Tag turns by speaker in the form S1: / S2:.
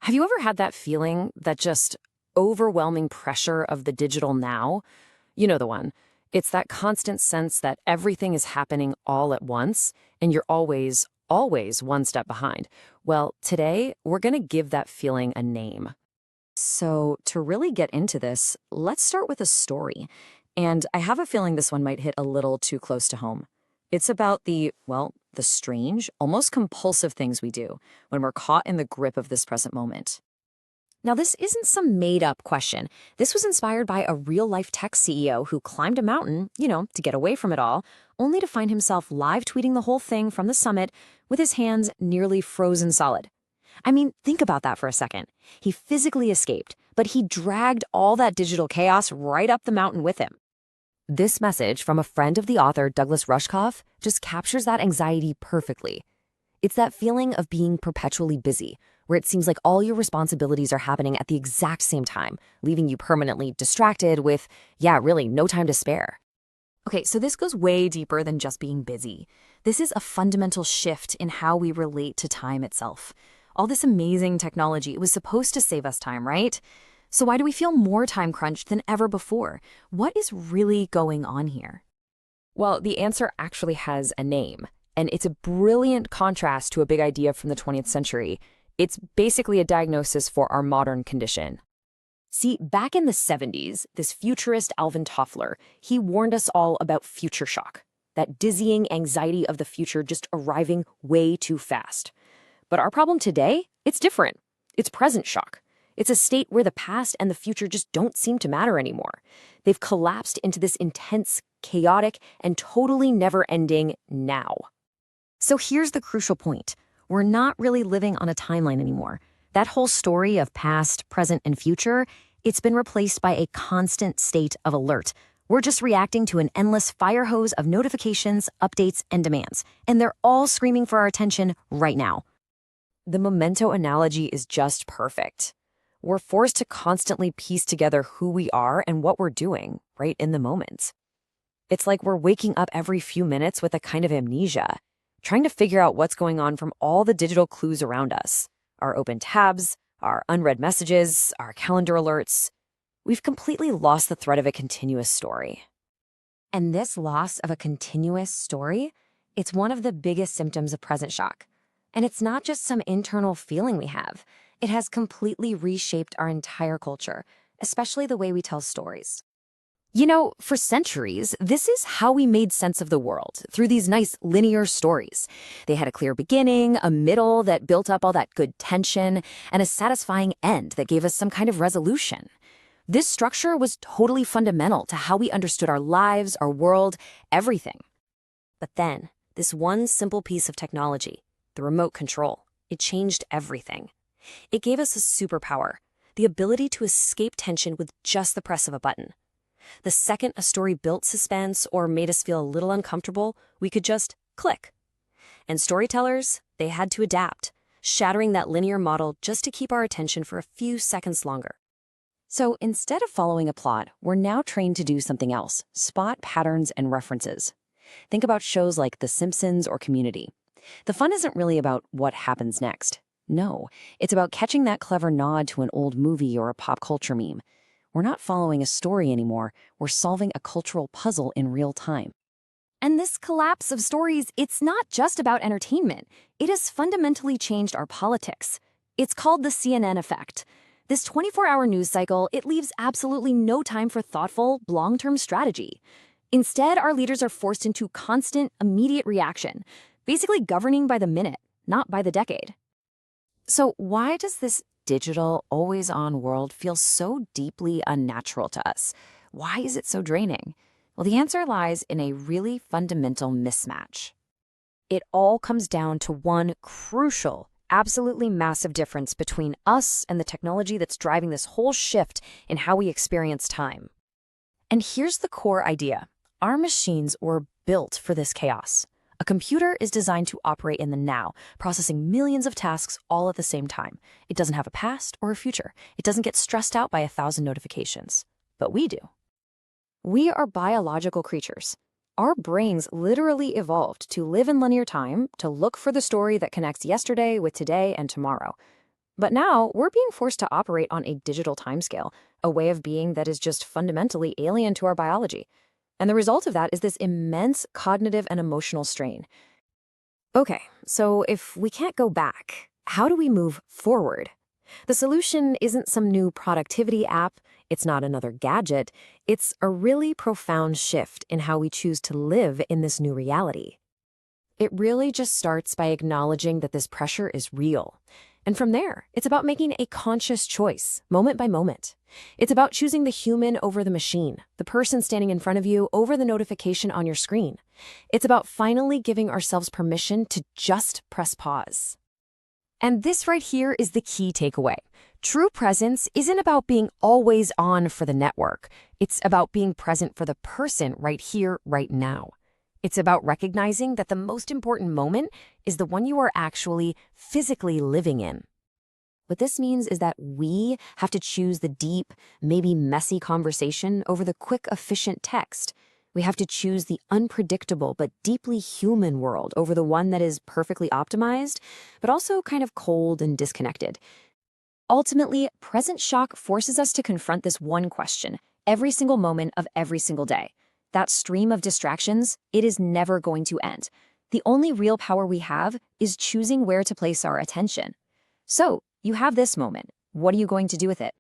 S1: Have you ever had that feeling, that just overwhelming pressure of the digital now? You know the one. It's that constant sense that everything is happening all at once, and you're always one step behind. Well, today, we're going to give that feeling a name. So, to really get into this, let's start with a story. And I have a feeling this one might hit a little too close to home. It's about the strange, almost compulsive things we do when we're caught in the grip of this present moment. Now, this isn't some made-up question. This was inspired by a real-life tech CEO who climbed a mountain, to get away from it all, only to find himself live tweeting the whole thing from the summit with his hands nearly frozen solid. I mean, think about that for a second. He physically escaped, but he dragged all that digital chaos right up the mountain with him. This message from a friend of the author, Douglas Rushkoff, just captures that anxiety perfectly. It's that feeling of being perpetually busy, where it seems like all your responsibilities are happening at the exact same time, leaving you permanently distracted with, really no time to spare. Okay, so this goes way deeper than just being busy. This is a fundamental shift in how we relate to time itself. All this amazing technology, it was supposed to save us time, right? So why do we feel more time crunched than ever before? What is really going on here? Well, the answer actually has a name, and it's a brilliant contrast to a big idea from the 20th century. It's basically a diagnosis for our modern condition. See, back in the 70s, this futurist Alvin Toffler, he warned us all about future shock, that dizzying anxiety of the future just arriving way too fast. But our problem today, it's different. It's present shock. It's a state where the past and the future just don't seem to matter anymore. They've collapsed into this intense, chaotic, and totally never-ending now. So here's the crucial point. We're not really living on a timeline anymore. That whole story of past, present, and future, it's been replaced by a constant state of alert. We're just reacting to an endless fire hose of notifications, updates, and demands. And they're all screaming for our attention right now. The memento analogy is just perfect. We're forced to constantly piece together who we are and what we're doing right in the moment. It's like we're waking up every few minutes with a kind of amnesia, trying to figure out what's going on from all the digital clues around us, our open tabs, our unread messages, our calendar alerts. We've completely lost the thread of a continuous story. And this loss of a continuous story, it's one of the biggest symptoms of present shock. And it's not just some internal feeling we have. It has completely reshaped our entire culture, especially the way we tell stories. For centuries, this is how we made sense of the world, through these nice linear stories. They had a clear beginning, a middle that built up all that good tension, and a satisfying end that gave us some kind of resolution. This structure was totally fundamental to how we understood our lives, our world, everything. But then, this one simple piece of technology, the remote control, it changed everything. It gave us a superpower, the ability to escape tension with just the press of a button. The second a story built suspense or made us feel a little uncomfortable, we could just click. And storytellers, they had to adapt, shattering that linear model just to keep our attention for a few seconds longer. So instead of following a plot, we're now trained to do something else, spot patterns and references. Think about shows like The Simpsons or Community. The fun isn't really about what happens next. No, it's about catching that clever nod to an old movie or a pop culture meme. We're not following a story anymore. We're solving a cultural puzzle in real time. And this collapse of stories, it's not just about entertainment. It has fundamentally changed our politics. It's called the CNN effect. This 24-hour news cycle, it leaves absolutely no time for thoughtful, long-term strategy. Instead, our leaders are forced into constant, immediate reaction, basically governing by the minute, not by the decade. So why does this digital, always-on world feel so deeply unnatural to us? Why is it so draining? Well, the answer lies in a really fundamental mismatch. It all comes down to one crucial, absolutely massive difference between us and the technology that's driving this whole shift in how we experience time. And here's the core idea. Our machines were built for this chaos. A computer is designed to operate in the now, processing millions of tasks all at the same time. It doesn't have a past or a future. It doesn't get stressed out by 1,000 notifications. But we do. We are biological creatures. Our brains literally evolved to live in linear time, to look for the story that connects yesterday with today and tomorrow. But now we're being forced to operate on a digital timescale, a way of being that is just fundamentally alien to our biology. And the result of that is this immense cognitive and emotional strain. Okay, so if we can't go back, how do we move forward? The solution isn't some new productivity app, it's not another gadget, it's a really profound shift in how we choose to live in this new reality. It really just starts by acknowledging that this pressure is real. And from there, it's about making a conscious choice, moment by moment. It's about choosing the human over the machine, the person standing in front of you over the notification on your screen. It's about finally giving ourselves permission to just press pause. And this right here is the key takeaway. True presence isn't about being always on for the network. It's about being present for the person right here, right now. It's about recognizing that the most important moment is the one you are actually physically living in. What this means is that we have to choose the deep, maybe messy conversation over the quick, efficient text. We have to choose the unpredictable but deeply human world over the one that is perfectly optimized, but also kind of cold and disconnected. Ultimately, present shock forces us to confront this one question every single moment of every single day. That stream of distractions, it is never going to end. The only real power we have is choosing where to place our attention. So, you have this moment. What are you going to do with it?